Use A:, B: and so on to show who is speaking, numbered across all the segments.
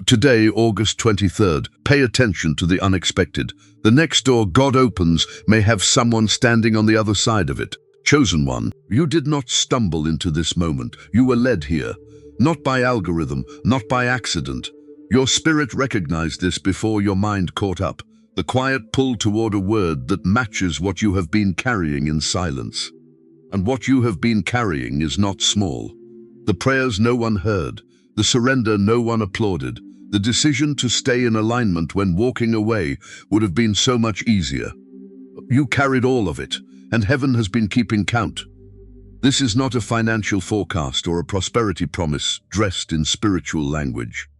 A: Today, August 23rd, pay attention to the unexpected. The next door God opens may have someone standing on the other side of it. Chosen one, you did not stumble into this moment. You were led here, not by algorithm, not by accident. Your spirit recognized this before your mind caught up. The quiet pull toward a word that matches what you have been carrying in silence. And what you have been carrying is not small. The prayers no one heard, the surrender no one applauded, the decision to stay in alignment when walking away would have been so much easier. You carried all of it, and heaven has been keeping count. This is not a financial forecast or a prosperity promise dressed in spiritual language.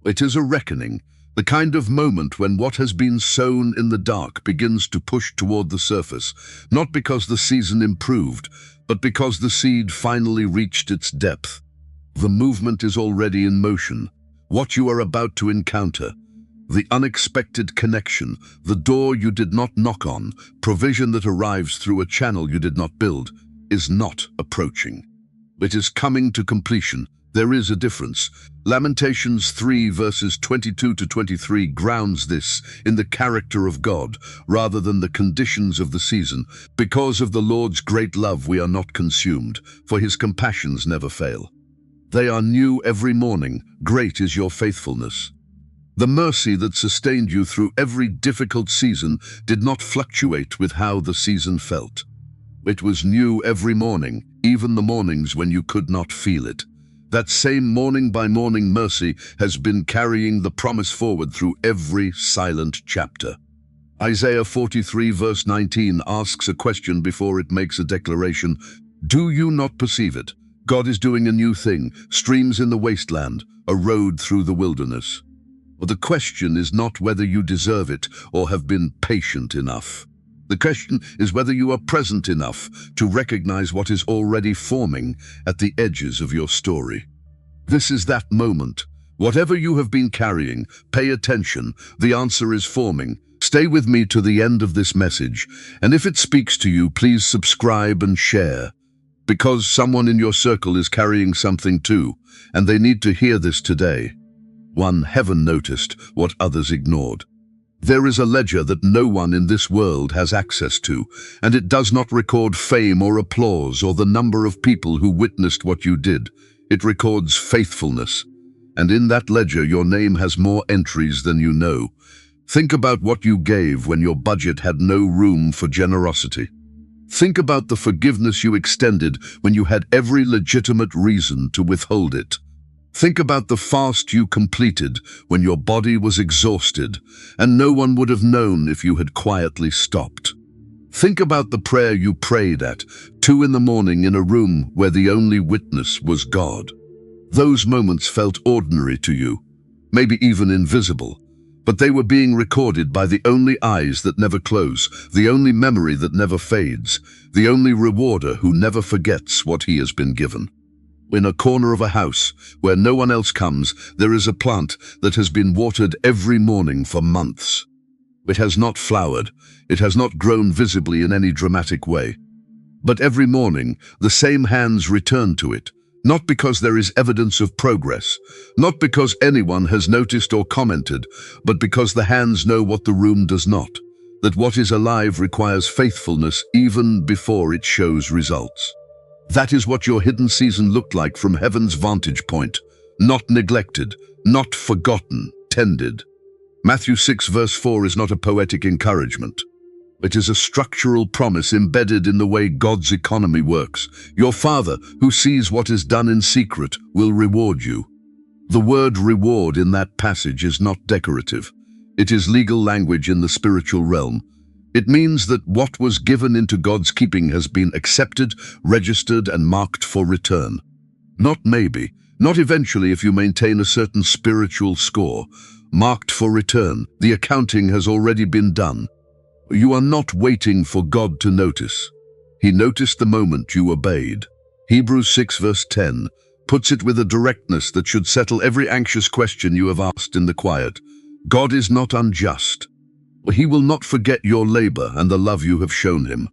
A: It is a reckoning, the kind of moment when what has been sown in the dark begins to push toward the surface, not because the season improved, but because the seed finally reached its depth. The movement is already in motion. What you are about to encounter, the unexpected connection, the door you did not knock on, provision that arrives through a channel you did not build, is not approaching. It is coming to completion. There is a difference. Lamentations 3 verses 22 to 23 grounds this in the character of God rather than the conditions of the season. Because of the Lord's great love we are not consumed, for his compassions never fail. They are new every morning. Great is your faithfulness. The mercy that sustained you through every difficult season did not fluctuate with how the season felt. It was new every morning, even the mornings when you could not feel it. That same morning by morning mercy has been carrying the promise forward through every silent chapter. Isaiah 43 verse 19 asks a question before it makes a declaration. Do you not perceive it? God is doing a new thing, streams in the wasteland, a road through the wilderness. But the question is not whether you deserve it or have been patient enough. The question is whether you are present enough to recognize what is already forming at the edges of your story. This is that moment. Whatever you have been carrying, pay attention. The answer is forming. Stay with me to the end of this message, and if it speaks to you, please subscribe and share. Because someone in your circle is carrying something too, and they need to hear this today. 1. Heaven noticed what others ignored. There is a ledger that no one in this world has access to, and it does not record fame or applause or the number of people who witnessed what you did. It records faithfulness, and in that ledger your name has more entries than you know. Think about what you gave when your budget had no room for generosity. Think about the forgiveness you extended when you had every legitimate reason to withhold it. Think about the fast you completed when your body was exhausted and no one would have known if you had quietly stopped. Think about the prayer you prayed at 2 in the morning in a room where the only witness was God. Those moments felt ordinary to you, maybe even invisible. But they were being recorded by the only eyes that never close, the only memory that never fades, the only rewarder who never forgets what he has been given. In a corner of a house where no one else comes, there is a plant that has been watered every morning for months. It has not flowered, it has not grown visibly in any dramatic way. But every morning, the same hands return to it. Not because there is evidence of progress, not because anyone has noticed or commented, but because the hands know what the room does not, that what is alive requires faithfulness even before it shows results. That is what your hidden season looked like from heaven's vantage point, not neglected, not forgotten, tended. Matthew 6 verse 4 is not a poetic encouragement. It is a structural promise embedded in the way God's economy works. Your Father, who sees what is done in secret, will reward you. The word reward in that passage is not decorative. It is legal language in the spiritual realm. It means that what was given into God's keeping has been accepted, registered, and marked for return. Not maybe, not eventually if you maintain a certain spiritual score. Marked for return. The accounting has already been done. You are not waiting for God to notice. He noticed the moment you obeyed. Hebrews 6 verse 10 puts it with a directness that should settle every anxious question you have asked in the quiet. God is not unjust. He will not forget your labor and the love you have shown him.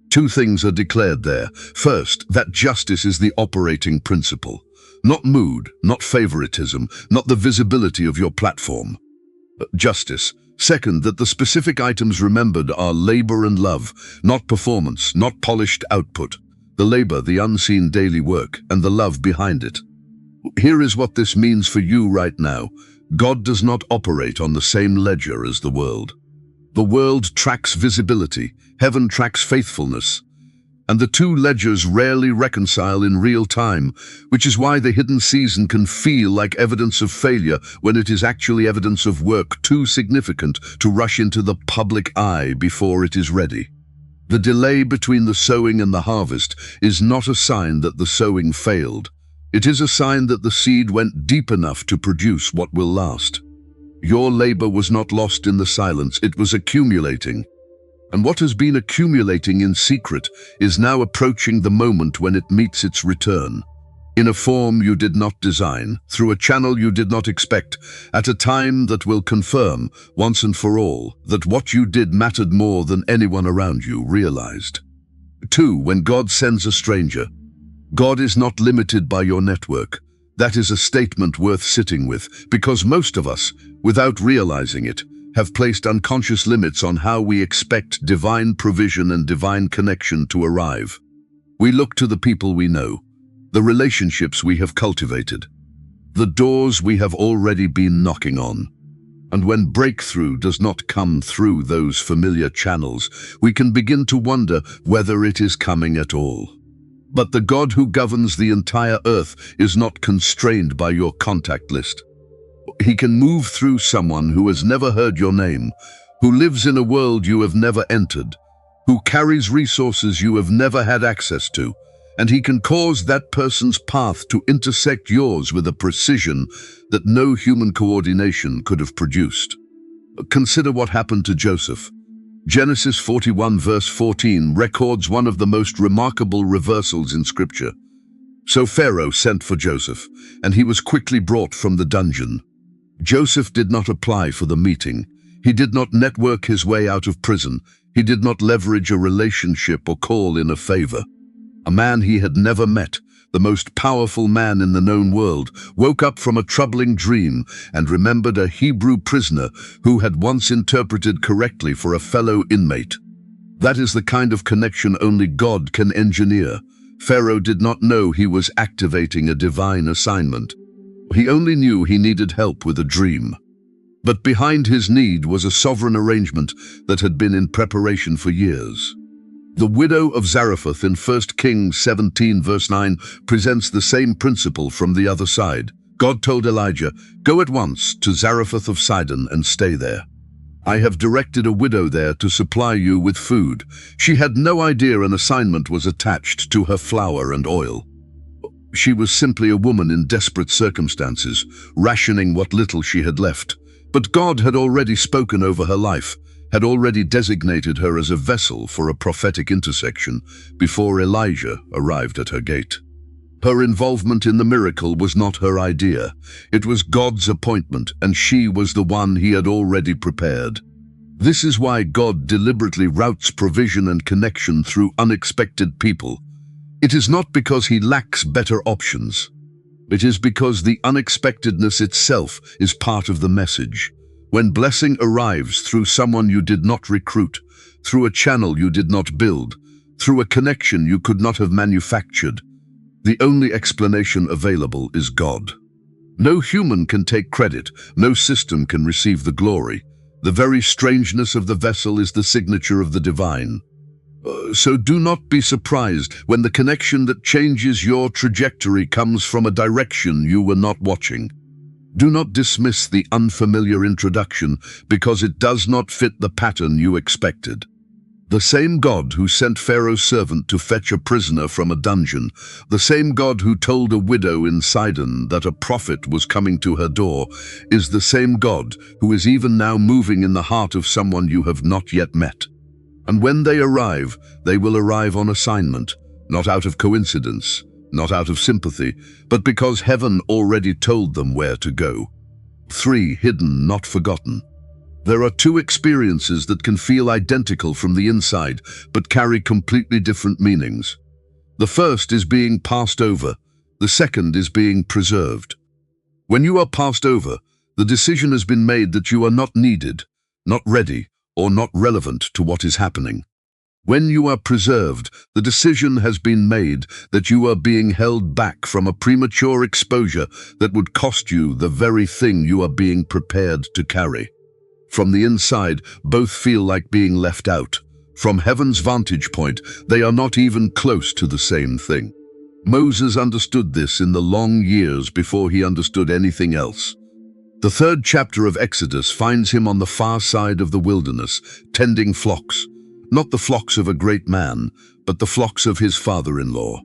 A: 2 things are declared there. First, that justice is the operating principle. Not mood, not favoritism, not the visibility of your platform. Justice. Second, that the specific items remembered are labor and love, not performance, not polished output. The labor, the unseen daily work, and the love behind it. Here is what this means for you right now. God does not operate on the same ledger as the world. The world tracks visibility, heaven tracks faithfulness. And the two ledgers rarely reconcile in real time, which is why the hidden season can feel like evidence of failure when it is actually evidence of work too significant to rush into the public eye before it is ready. The delay between the sowing and the harvest is not a sign that the sowing failed. It is a sign that the seed went deep enough to produce what will last. Your labor was not lost in the silence, it was accumulating. And what has been accumulating in secret is now approaching the moment when it meets its return. In a form you did not design, through a channel you did not expect, at a time that will confirm, once and for all, that what you did mattered more than anyone around you realized. 2. When God sends a stranger. God is not limited by your network. That is a statement worth sitting with, because most of us, without realizing it, have placed unconscious limits on how we expect divine provision and divine connection to arrive. We look to the people we know, the relationships we have cultivated, the doors we have already been knocking on. And when breakthrough does not come through those familiar channels, we can begin to wonder whether it is coming at all. But the God who governs the entire earth is not constrained by your contact list. He can move through someone who has never heard your name, who lives in a world you have never entered, who carries resources you have never had access to, and he can cause that person's path to intersect yours with a precision that no human coordination could have produced. Consider what happened to Joseph. Genesis 41 verse 14 records one of the most remarkable reversals in Scripture. So Pharaoh sent for Joseph, and he was quickly brought from the dungeon. Joseph did not apply for the meeting. He did not network his way out of prison. He did not leverage a relationship or call in a favor. A man he had never met, the most powerful man in the known world, woke up from a troubling dream and remembered a Hebrew prisoner who had once interpreted correctly for a fellow inmate. That is the kind of connection only God can engineer. Pharaoh did not know he was activating a divine assignment. He only knew he needed help with a dream. But behind his need was a sovereign arrangement that had been in preparation for years. The widow of Zarephath in 1 Kings 17 verse 9 presents the same principle from the other side. God told Elijah, "Go at once to Zarephath of Sidon and stay there. I have directed a widow there to supply you with food." She had no idea an assignment was attached to her flour and oil. She was simply a woman in desperate circumstances, rationing what little she had left. But God had already spoken over her life, had already designated her as a vessel for a prophetic intersection before Elijah arrived at her gate. Her involvement in the miracle was not her idea. It was God's appointment, and she was the one he had already prepared. This is why God deliberately routes provision and connection through unexpected people. It is not because he lacks better options. It is because the unexpectedness itself is part of the message. When blessing arrives through someone you did not recruit, through a channel you did not build, through a connection you could not have manufactured, the only explanation available is God. No human can take credit, no system can receive the glory. The very strangeness of the vessel is the signature of the divine. So do not be surprised when the connection that changes your trajectory comes from a direction you were not watching. Do not dismiss the unfamiliar introduction because it does not fit the pattern you expected. The same God who sent Pharaoh's servant to fetch a prisoner from a dungeon, the same God who told a widow in Sidon that a prophet was coming to her door, is the same God who is even now moving in the heart of someone you have not yet met. And when they will arrive on assignment, not out of coincidence, not out of sympathy, but because heaven already told them where to go. 3. Hidden, not forgotten. There are two experiences that can feel identical from the inside, but carry completely different meanings. The first is being passed over, The second is being preserved. When you are passed over, the decision has been made that you are not needed, not ready, or not relevant to what is happening. When you are preserved, the decision has been made that you are being held back from a premature exposure that would cost you the very thing you are being prepared to carry. From the inside, both feel like being left out. From heaven's vantage point, they are not even close to the same thing. Moses understood this in the long years before he understood anything else. The third chapter of Exodus finds him on the far side of the wilderness, tending flocks. Not the flocks of a great man, but the flocks of his father-in-law.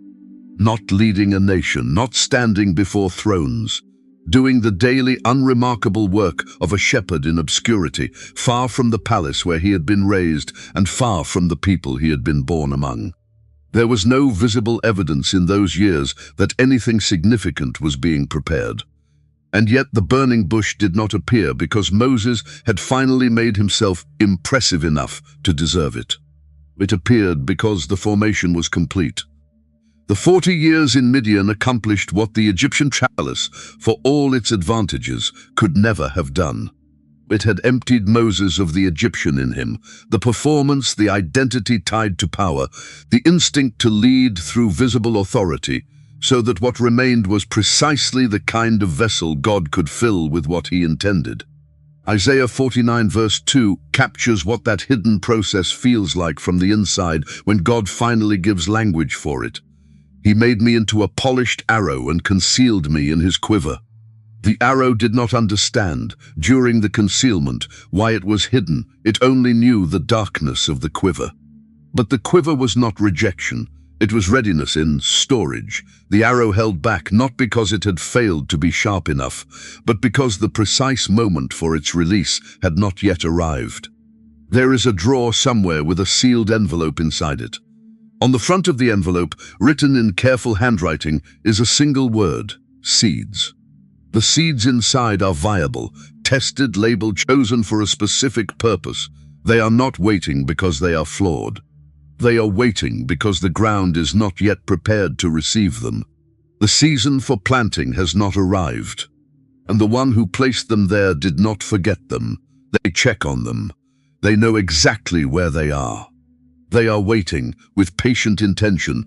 A: Not leading a nation, not standing before thrones. Doing the daily unremarkable work of a shepherd in obscurity, far from the palace where he had been raised and far from the people he had been born among. There was no visible evidence in those years that anything significant was being prepared. And yet the burning bush did not appear because Moses had finally made himself impressive enough to deserve it. It appeared because the formation was complete. The 40 years in Midian accomplished what the Egyptian palace, for all its advantages, could never have done. It had emptied Moses of the Egyptian in him, the performance, the identity tied to power, the instinct to lead through visible authority, so that what remained was precisely the kind of vessel God could fill with what he intended. Isaiah 49 verse 2 captures what that hidden process feels like from the inside when God finally gives language for it. He made me into a polished arrow and concealed me in his quiver. The arrow did not understand, during the concealment, why it was hidden. It only knew the darkness of the quiver. But the quiver was not rejection. It was readiness in storage. The arrow held back not because it had failed to be sharp enough, but because the precise moment for its release had not yet arrived. There is a drawer somewhere with a sealed envelope inside it. On the front of the envelope, written in careful handwriting, is a single word: seeds. The seeds inside are viable, tested, labeled, chosen for a specific purpose. They are not waiting because they are flawed. They are waiting because the ground is not yet prepared to receive them. The season for planting has not arrived, and the one who placed them there did not forget them. They check on them. They know exactly where they are. They are waiting, with patient intention,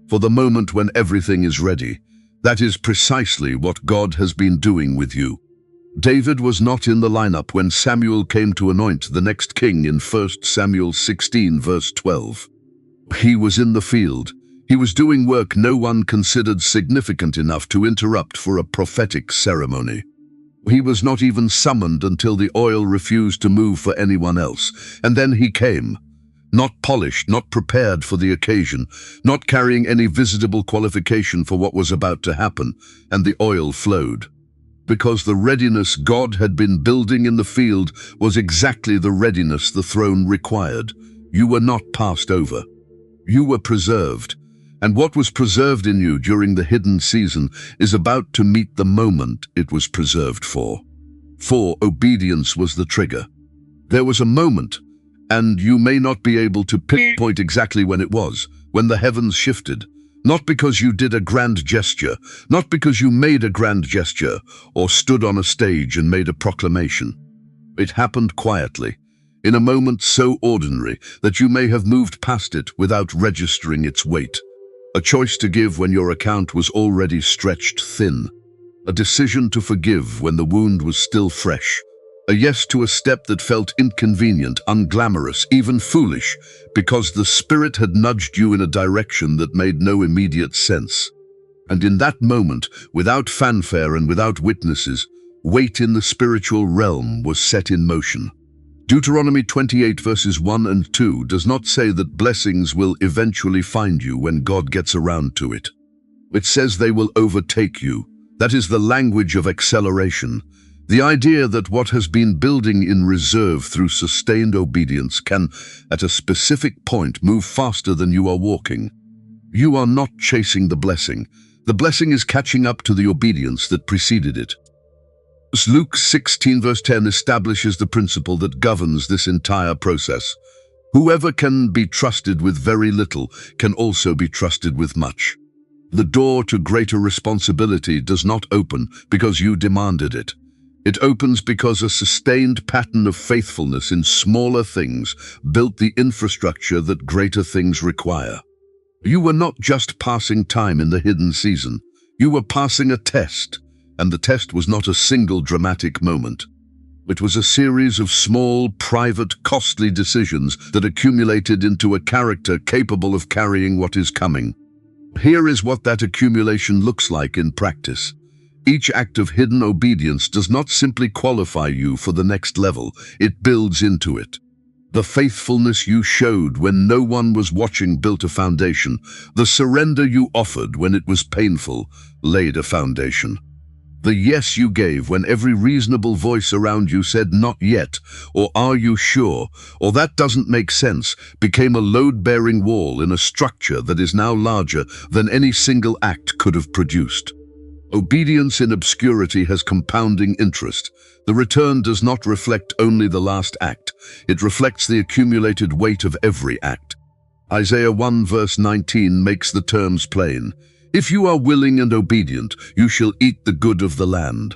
A: for the moment when everything is ready. That is precisely what God has been doing with you. David was not in the lineup when Samuel came to anoint the next king in 1 Samuel 16 verse 12. He was in the field. He was doing work no one considered significant enough to interrupt for a prophetic ceremony. He was not even summoned until the oil refused to move for anyone else, and then he came. Not polished, not prepared for the occasion, not carrying any visible qualification for what was about to happen, and the oil flowed. Because the readiness God had been building in the field was exactly the readiness the throne required. You were not passed over. You were preserved, and what was preserved in you during the hidden season is about to meet the moment it was preserved for. For obedience was the trigger. There was a moment, and you may not be able to pinpoint exactly when it was, when the heavens shifted. Not because you did a grand gesture, not because you made a grand gesture, or stood on a stage and made a proclamation. It happened quietly, in a moment so ordinary that you may have moved past it without registering its weight. A choice to give when your account was already stretched thin. A decision to forgive when the wound was still fresh. A yes to a step that felt inconvenient, unglamorous, even foolish, because the Spirit had nudged you in a direction that made no immediate sense. And in that moment, without fanfare and without witnesses, weight in the spiritual realm was set in motion. Deuteronomy 28 verses 1 and 2 does not say that blessings will eventually find you when God gets around to it. It says they will overtake you. That is the language of acceleration. The idea that what has been building in reserve through sustained obedience can, at a specific point, move faster than you are walking. You are not chasing the blessing. The blessing is catching up to the obedience that preceded it. Luke 16 verse 10 establishes the principle that governs this entire process. Whoever can be trusted with very little can also be trusted with much. The door to greater responsibility does not open because you demanded it. It opens because a sustained pattern of faithfulness in smaller things built the infrastructure that greater things require. You were not just passing time in the hidden season. You were passing a test, and the test was not a single dramatic moment. It was a series of small, private, costly decisions that accumulated into a character capable of carrying what is coming. Here is what that accumulation looks like in practice. Each act of hidden obedience does not simply qualify you for the next level, it builds into it. The faithfulness you showed when no one was watching built a foundation. The surrender you offered when it was painful laid a foundation. The yes you gave when every reasonable voice around you said not yet, or are you sure, or that doesn't make sense, became a load-bearing wall in a structure that is now larger than any single act could have produced. Obedience in obscurity has compounding interest. The return does not reflect only the last act, it reflects the accumulated weight of every act. Isaiah 1 verse 19 makes the terms plain. If you are willing and obedient, you shall eat the good of the land.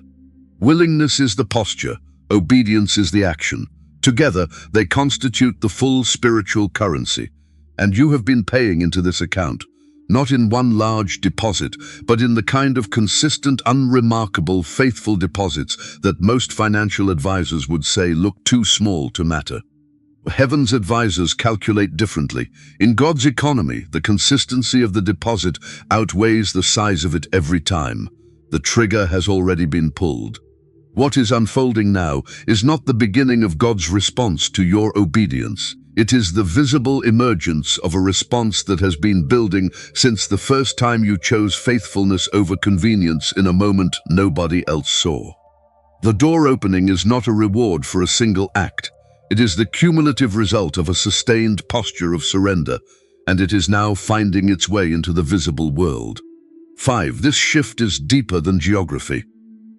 A: Willingness is the posture, obedience is the action. Together, they constitute the full spiritual currency. And you have been paying into this account, not in one large deposit, but in the kind of consistent, unremarkable, faithful deposits that most financial advisors would say look too small to matter. Heaven's advisors calculate differently. In God's economy, the consistency of the deposit outweighs the size of it every time. The trigger has already been pulled. What is unfolding now is not the beginning of God's response to your obedience. It is the visible emergence of a response that has been building since the first time you chose faithfulness over convenience in a moment nobody else saw. The door opening is not a reward for a single act. It is the cumulative result of a sustained posture of surrender, and it is now finding its way into the visible world. 5. This shift is deeper than geography.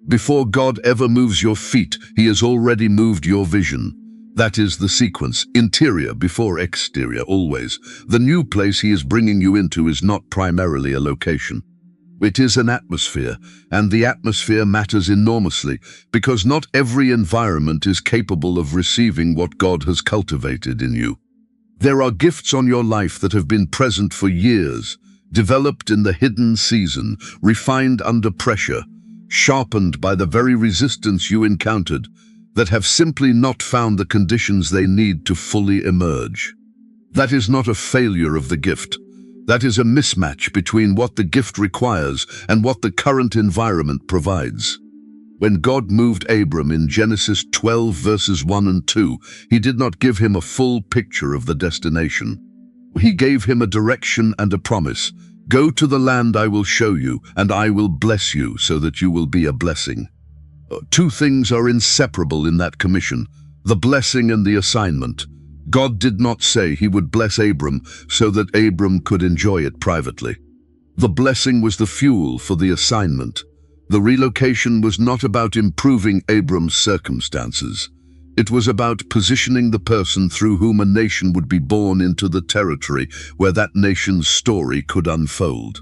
A: Before God ever moves your feet, He has already moved your vision. That is the sequence, interior before exterior, always. The new place He is bringing you into is not primarily a location. It is an atmosphere, and the atmosphere matters enormously because not every environment is capable of receiving what God has cultivated in you. There are gifts on your life that have been present for years, developed in the hidden season, refined under pressure, sharpened by the very resistance you encountered, that have simply not found the conditions they need to fully emerge. That is not a failure of the gift. That is a mismatch between what the gift requires and what the current environment provides. When God moved Abram in Genesis 12 verses 1 and 2, He did not give him a full picture of the destination. He gave him a direction and a promise. Go to the land I will show you, and I will bless you so that you will be a blessing. Two things are inseparable in that commission, the blessing and the assignment. God did not say He would bless Abram so that Abram could enjoy it privately. The blessing was the fuel for the assignment. The relocation was not about improving Abram's circumstances. It was about positioning the person through whom a nation would be born into the territory where that nation's story could unfold.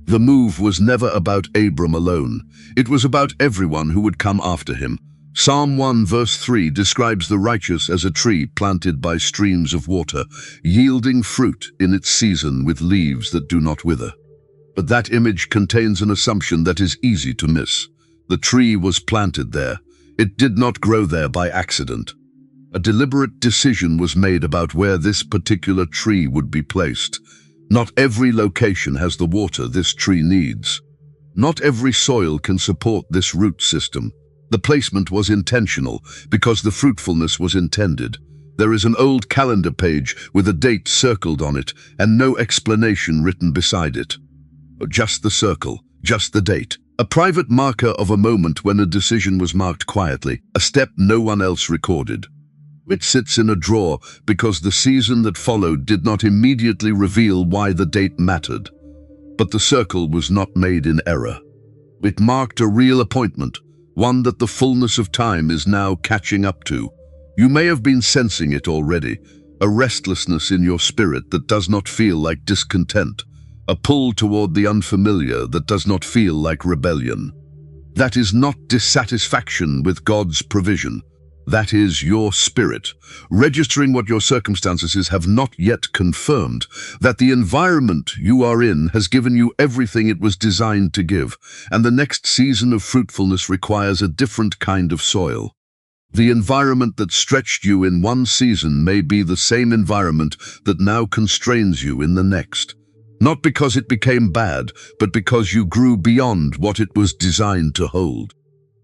A: The move was never about Abram alone. It was about everyone who would come after him. Psalm 1 verse 3 describes the righteous as a tree planted by streams of water, yielding fruit in its season with leaves that do not wither. But that image contains an assumption that is easy to miss. The tree was planted there. It did not grow there by accident. A deliberate decision was made about where this particular tree would be placed. Not every location has the water this tree needs. Not every soil can support this root system. The placement was intentional because the fruitfulness was intended. There is an old calendar page with a date circled on it and no explanation written beside it. Just the circle, just the date. A private marker of a moment when a decision was marked quietly, a step no one else recorded. It sits in a drawer because the season that followed did not immediately reveal why the date mattered. But the circle was not made in error. It marked a real appointment, one that the fullness of time is now catching up to. You may have been sensing it already, a restlessness in your spirit that does not feel like discontent, a pull toward the unfamiliar that does not feel like rebellion. That is not dissatisfaction with God's provision. That is your spirit, registering what your circumstances have not yet confirmed, that the environment you are in has given you everything it was designed to give, and the next season of fruitfulness requires a different kind of soil. The environment that stretched you in one season may be the same environment that now constrains you in the next. Not because it became bad, but because you grew beyond what it was designed to hold.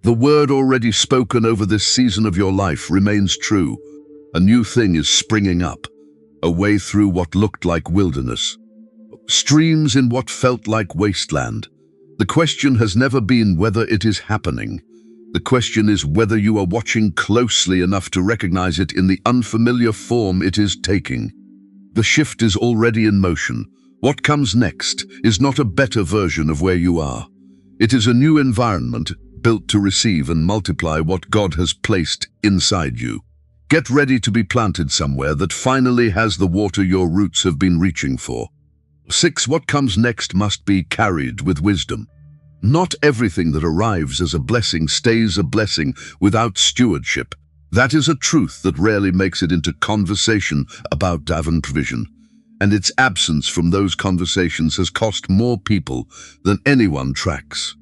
A: The word already spoken over this season of your life remains true. A new thing is springing up, a way through what looked like wilderness, streams in what felt like wasteland. The question has never been whether it is happening. The question is whether you are watching closely enough to recognize it in the unfamiliar form it is taking. The shift is already in motion. What comes next is not a better version of where you are. It is a new environment built to receive and multiply what God has placed inside you. Get ready to be planted somewhere that finally has the water your roots have been reaching for. 6. What comes next must be carried with wisdom. Not everything that arrives as a blessing stays a blessing without stewardship. That is a truth that rarely makes it into conversation about divine provision. And its absence from those conversations has cost more people than anyone tracks.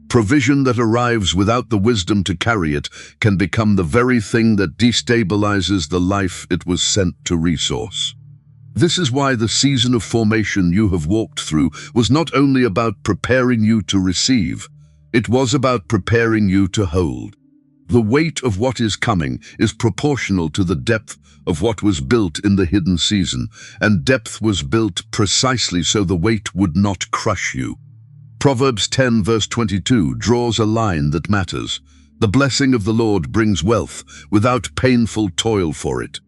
A: Provision that arrives without the wisdom to carry it can become the very thing that destabilizes the life it was sent to resource. This is why the season of formation you have walked through was not only about preparing you to receive, it was about preparing you to hold. The weight of what is coming is proportional to the depth of what was built in the hidden season, and depth was built precisely so the weight would not crush you. Proverbs 10 verse 22 draws a line that matters. The blessing of the Lord brings wealth without painful toil for it.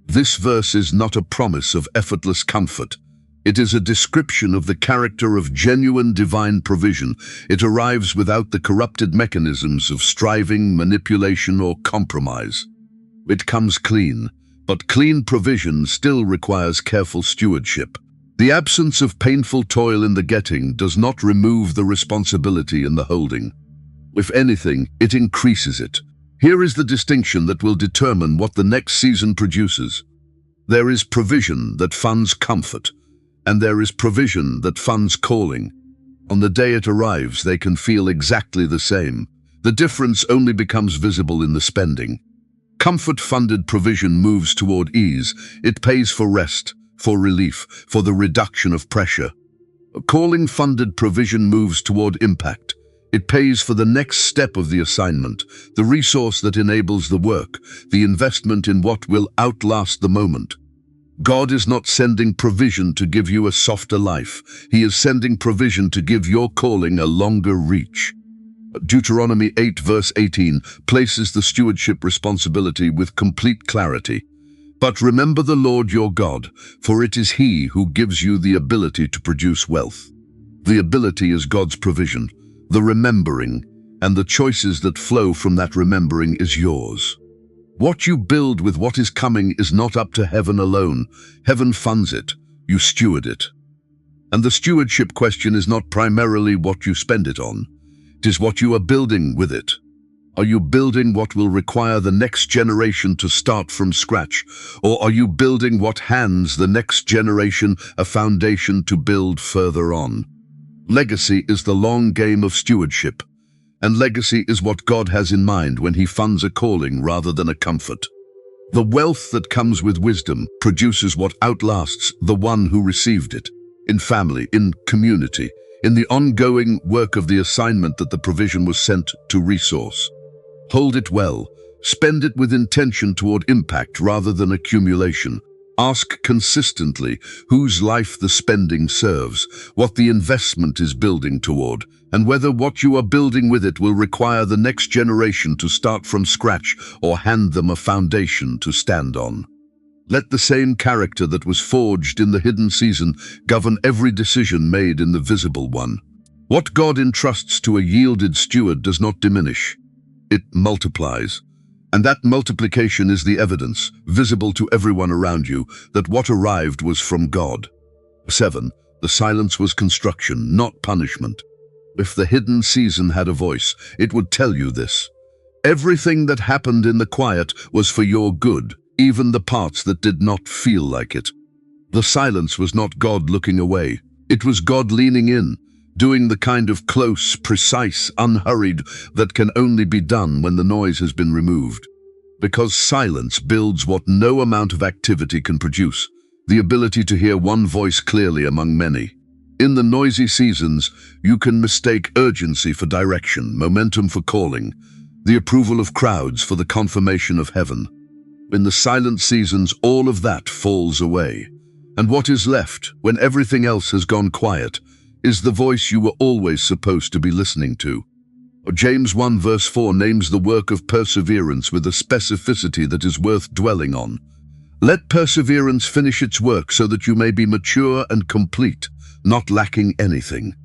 A: This verse is not a promise of effortless comfort. It is a description of the character of genuine divine provision. It arrives without the corrupted mechanisms of striving, manipulation, or compromise. It comes clean, but clean provision still requires careful stewardship. The absence of painful toil in the getting does not remove the responsibility in the holding. If anything, it increases it. Here is the distinction that will determine what the next season produces. There is provision that funds comfort, and there is provision that funds calling. On the day it arrives, they can feel exactly the same. The difference only becomes visible in the spending. Comfort-funded provision moves toward ease. It pays for rest, for relief, for the reduction of pressure. Calling-funded provision moves toward impact. It pays for the next step of the assignment, the resource that enables the work, the investment in what will outlast the moment. God is not sending provision to give you a softer life. He is sending provision to give your calling a longer reach. Deuteronomy 8 verse 18 places the stewardship responsibility with complete clarity. But remember the Lord your God, for it is He who gives you the ability to produce wealth. The ability is God's provision. The remembering and the choices that flow from that remembering is yours. What you build with what is coming is not up to heaven alone. Heaven funds it. You steward it. And the stewardship question is not primarily what you spend it on. It is what you are building with it. Are you building what will require the next generation to start from scratch? Or are you building what hands the next generation a foundation to build further on? Legacy is the long game of stewardship, and legacy is what God has in mind when He funds a calling rather than a comfort. The wealth that comes with wisdom produces what outlasts the one who received it, in family, in community, in the ongoing work of the assignment that the provision was sent to resource. Hold it well. Spend it with intention toward impact rather than accumulation. Ask consistently whose life the spending serves, what the investment is building toward, and whether what you are building with it will require the next generation to start from scratch or hand them a foundation to stand on. Let the same character that was forged in the hidden season govern every decision made in the visible one. What God entrusts to a yielded steward does not diminish. It multiplies. And that multiplication is the evidence, visible to everyone around you, that what arrived was from God. 7. The silence was construction, not punishment. If the hidden season had a voice, it would tell you this. Everything that happened in the quiet was for your good, even the parts that did not feel like it. The silence was not God looking away. It was God leaning in, doing the kind of close, precise, unhurried that can only be done when the noise has been removed. Because silence builds what no amount of activity can produce, the ability to hear one voice clearly among many. In the noisy seasons, you can mistake urgency for direction, momentum for calling, the approval of crowds for the confirmation of heaven. In the silent seasons, all of that falls away. And what is left, when everything else has gone quiet, is the voice you were always supposed to be listening to. James 1 verse 4 names the work of perseverance with a specificity that is worth dwelling on. Let perseverance finish its work so that you may be mature and complete, not lacking anything.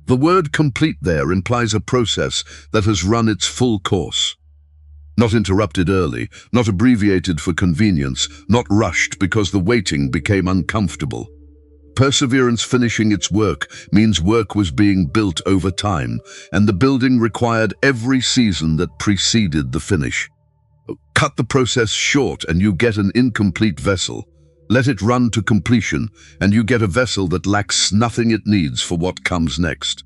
A: The word complete there implies a process that has run its full course. Not interrupted early, not abbreviated for convenience, not rushed because the waiting became uncomfortable. Perseverance finishing its work means work was being built over time, and the building required every season that preceded the finish. Cut the process short and you get an incomplete vessel. Let it run to completion, and you get a vessel that lacks nothing it needs for what comes next.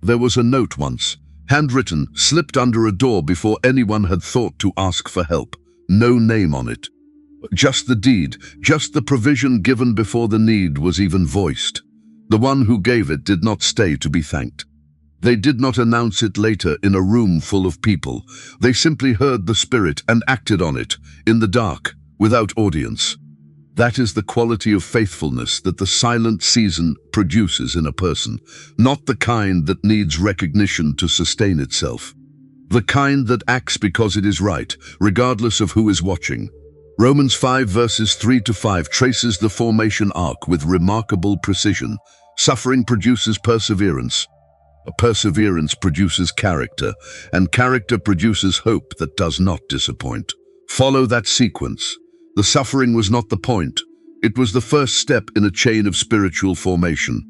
A: There was a note once, handwritten, slipped under a door before anyone had thought to ask for help. No name on it. Just the deed, just the provision given before the need was even voiced. The one who gave it did not stay to be thanked. They did not announce it later in a room full of people. They simply heard the Spirit and acted on it, in the dark, without audience. That is the quality of faithfulness that the silent season produces in a person, not the kind that needs recognition to sustain itself. The kind that acts because it is right, regardless of who is watching. Romans 5 verses 3 to 5 traces the formation arc with remarkable precision. Suffering produces perseverance. Perseverance produces character, and character produces hope that does not disappoint. Follow that sequence. The suffering was not the point. It was the first step in a chain of spiritual formation.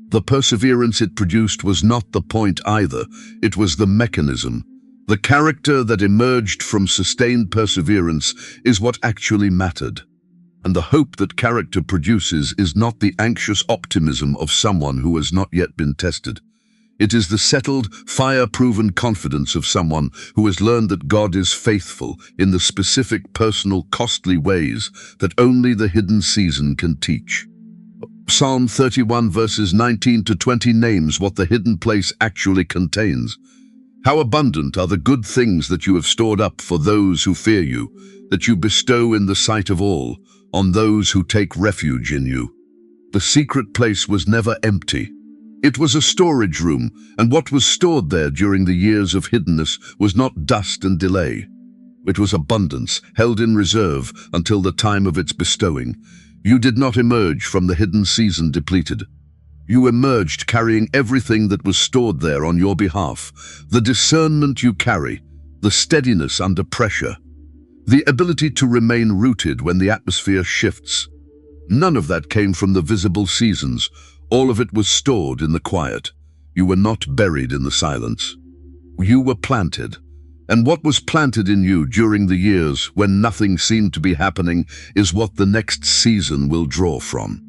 A: The perseverance it produced was not the point either. It was the mechanism. The character that emerged from sustained perseverance is what actually mattered. And the hope that character produces is not the anxious optimism of someone who has not yet been tested. It is the settled, fire-proven confidence of someone who has learned that God is faithful in the specific, personal, costly ways that only the hidden season can teach. Psalm 31 verses 19 to 20 names what the hidden place actually contains. How abundant are the good things that you have stored up for those who fear you, that you bestow in the sight of all, on those who take refuge in you. The secret place was never empty. It was a storage room, and what was stored there during the years of hiddenness was not dust and delay. It was abundance, held in reserve until the time of its bestowing. You did not emerge from the hidden season depleted. You emerged carrying everything that was stored there on your behalf, the discernment you carry, the steadiness under pressure, the ability to remain rooted when the atmosphere shifts. None of that came from the visible seasons. All of it was stored in the quiet. You were not buried in the silence. You were planted, and what was planted in you during the years when nothing seemed to be happening is what the next season will draw from.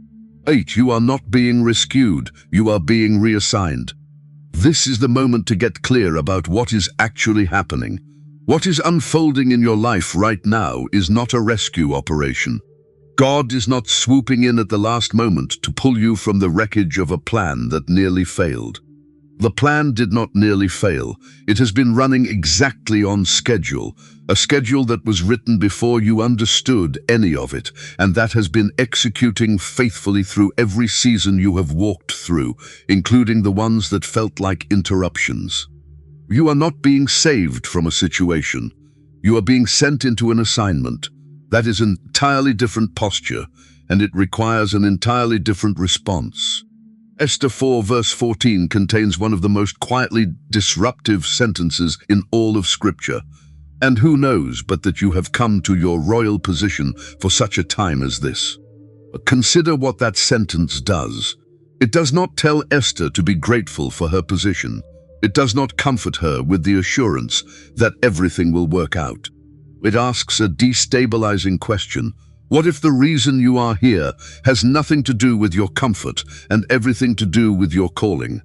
A: 8. You are not being rescued, you are being reassigned. This is the moment to get clear about what is actually happening. What is unfolding in your life right now is not a rescue operation. God is not swooping in at the last moment to pull you from the wreckage of a plan that nearly failed. The plan did not nearly fail. It has been running exactly on schedule, a schedule that was written before you understood any of it, and that has been executing faithfully through every season you have walked through, including the ones that felt like interruptions. You are not being saved from a situation. You are being sent into an assignment. That is an entirely different posture, and it requires an entirely different response. Esther 4 verse 14 contains one of the most quietly disruptive sentences in all of Scripture. And who knows but that you have come to your royal position for such a time as this? Consider what that sentence does. It does not tell Esther to be grateful for her position. It does not comfort her with the assurance that everything will work out. It asks a destabilizing question. What if the reason you are here has nothing to do with your comfort and everything to do with your calling?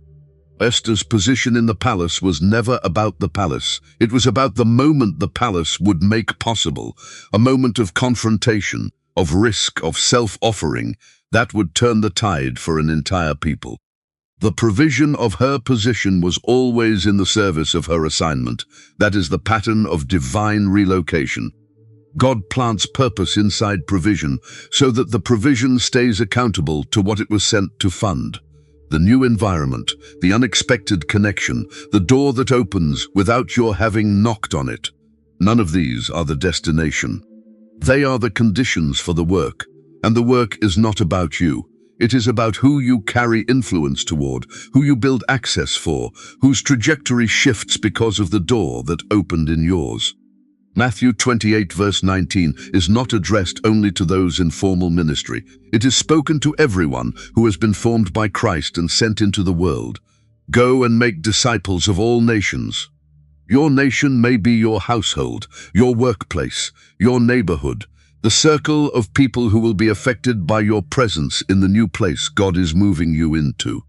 A: Esther's position in the palace was never about the palace. It was about the moment the palace would make possible, a moment of confrontation, of risk, of self-offering, that would turn the tide for an entire people. The provision of her position was always in the service of her assignment. That is the pattern of divine relocation. God plants purpose inside provision so that the provision stays accountable to what it was sent to fund. The new environment, the unexpected connection, the door that opens without your having knocked on it. None of these are the destination. They are the conditions for the work, and the work is not about you. It is about who you carry influence toward, who you build access for, whose trajectory shifts because of the door that opened in yours. Matthew 28 verse 19 is not addressed only to those in formal ministry. It is spoken to everyone who has been formed by Christ and sent into the world. Go and make disciples of all nations. Your nation may be your household, your workplace, your neighborhood, the circle of people who will be affected by your presence in the new place God is moving you into.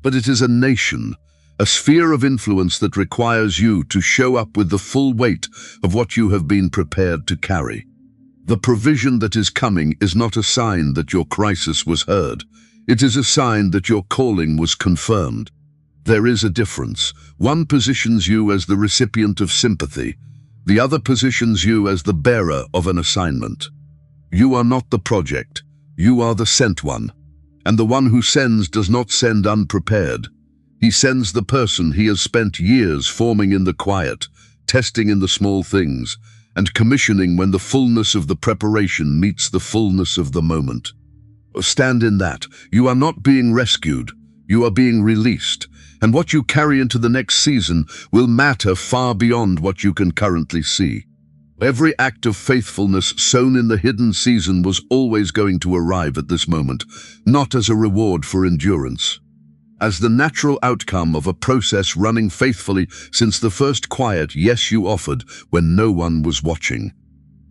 A: But it is a nation, a sphere of influence that requires you to show up with the full weight of what you have been prepared to carry. The provision that is coming is not a sign that your crisis was heard. It is a sign that your calling was confirmed. There is a difference. One positions you as the recipient of sympathy. The other positions you as the bearer of an assignment. You are not the project. You are the sent one. And the one who sends does not send unprepared. He sends the person he has spent years forming in the quiet, testing in the small things, and commissioning when the fullness of the preparation meets the fullness of the moment. Stand in that. You are not being rescued. You are being released. And what you carry into the next season will matter far beyond what you can currently see. Every act of faithfulness sown in the hidden season was always going to arrive at this moment, not as a reward for endurance. As the natural outcome of a process running faithfully since the first quiet yes you offered when no one was watching.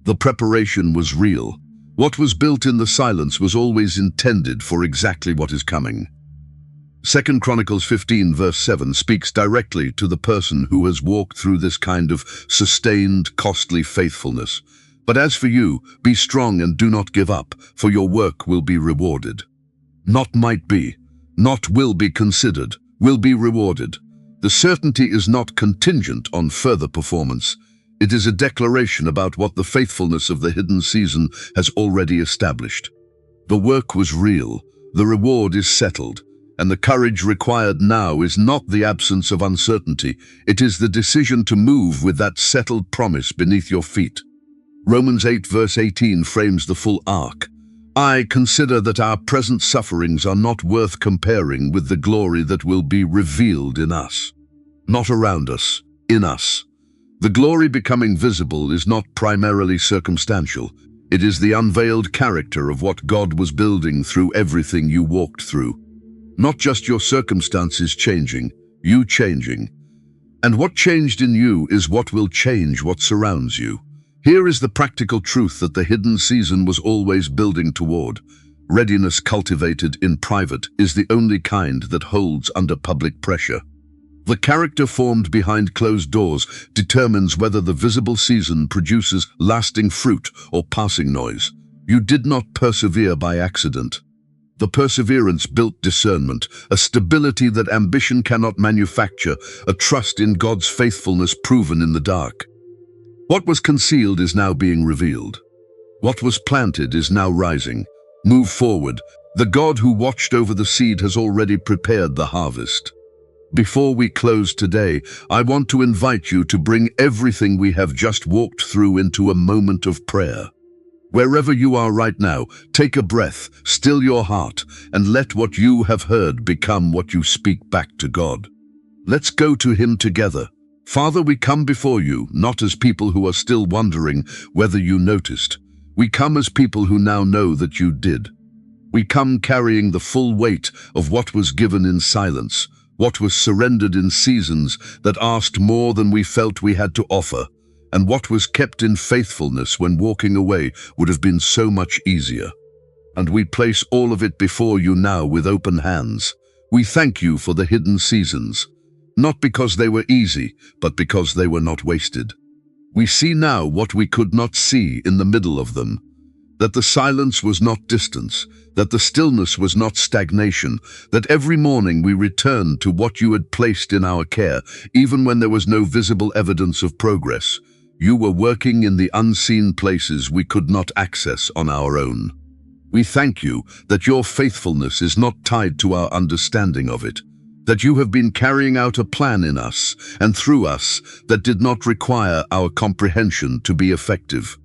A: The preparation was real. What was built in the silence was always intended for exactly what is coming. 2 Chronicles 15 verse 7 speaks directly to the person who has walked through this kind of sustained, costly faithfulness. But as for you, be strong and do not give up, for your work will be rewarded. Not might be, not will be considered, will be rewarded. The certainty is not contingent on further performance. It is a declaration about what the faithfulness of the hidden season has already established. The work was real, the reward is settled, and the courage required now is not the absence of uncertainty, it is the decision to move with that settled promise beneath your feet. Romans 8 verse 18 frames the full arc. I consider that our present sufferings are not worth comparing with the glory that will be revealed in us. Not around us, in us. The glory becoming visible is not primarily circumstantial. It is the unveiled character of what God was building through everything you walked through. Not just your circumstances changing, you changing. And what changed in you is what will change what surrounds you. Here is the practical truth that the hidden season was always building toward. Readiness cultivated in private is the only kind that holds under public pressure. The character formed behind closed doors determines whether the visible season produces lasting fruit or passing noise. You did not persevere by accident. The perseverance built discernment, a stability that ambition cannot manufacture, a trust in God's faithfulness proven in the dark. What was concealed is now being revealed. What was planted is now rising. Move forward. The God who watched over the seed has already prepared the harvest. Before we close today, I want to invite you to bring everything we have just walked through into a moment of prayer. Wherever you are right now, take a breath, still your heart, and let what you have heard become what you speak back to God. Let's go to Him together. Father, we come before you, not as people who are still wondering whether you noticed. We come as people who now know that you did. We come carrying the full weight of what was given in silence, what was surrendered in seasons that asked more than we felt we had to offer, and what was kept in faithfulness when walking away would have been so much easier. And we place all of it before you now with open hands. We thank you for the hidden seasons, not because they were easy, but because they were not wasted. We see now what we could not see in the middle of them, that the silence was not distance, that the stillness was not stagnation, that every morning we returned to what you had placed in our care, even when there was no visible evidence of progress. You were working in the unseen places we could not access on our own. We thank you that your faithfulness is not tied to our understanding of it, that you have been carrying out a plan in us and through us that did not require our comprehension to be effective.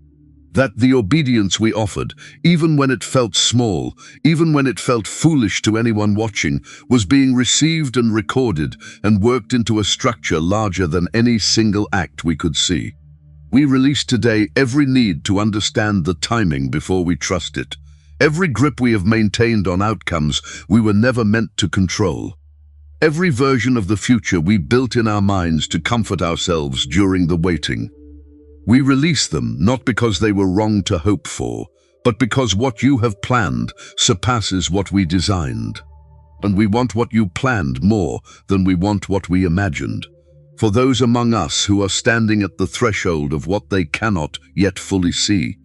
A: That the obedience we offered, even when it felt small, even when it felt foolish to anyone watching, was being received and recorded and worked into a structure larger than any single act we could see. We release today every need to understand the timing before we trust it, every grip we have maintained on outcomes we were never meant to control, every version of the future we built in our minds to comfort ourselves during the waiting. We release them not because they were wrong to hope for, but because what you have planned surpasses what we designed. And we want what you planned more than we want what we imagined. For those among us who are standing at the threshold of what they cannot yet fully see,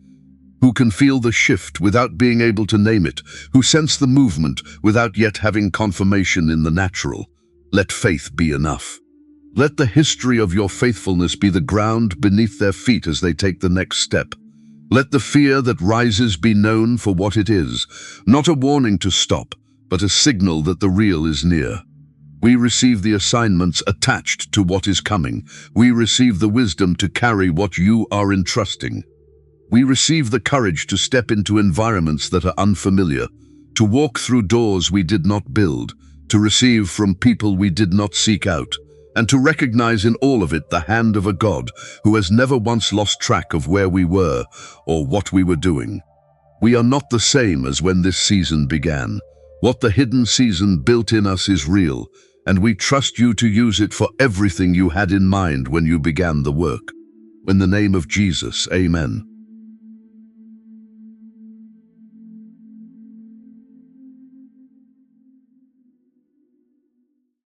A: who can feel the shift without being able to name it, who sense the movement without yet having confirmation in the natural, let faith be enough. Let the history of your faithfulness be the ground beneath their feet as they take the next step. Let the fear that rises be known for what it is, not a warning to stop, but a signal that the real is near. We receive the assignments attached to what is coming. We receive the wisdom to carry what you are entrusting. We receive the courage to step into environments that are unfamiliar, to walk through doors we did not build, to receive from people we did not seek out, and to recognize in all of it the hand of a God who has never once lost track of where we were or what we were doing. We are not the same as when this season began. What the hidden season built in us is real, and we trust you to use it for everything you had in mind when you began the work. In the name of Jesus, amen.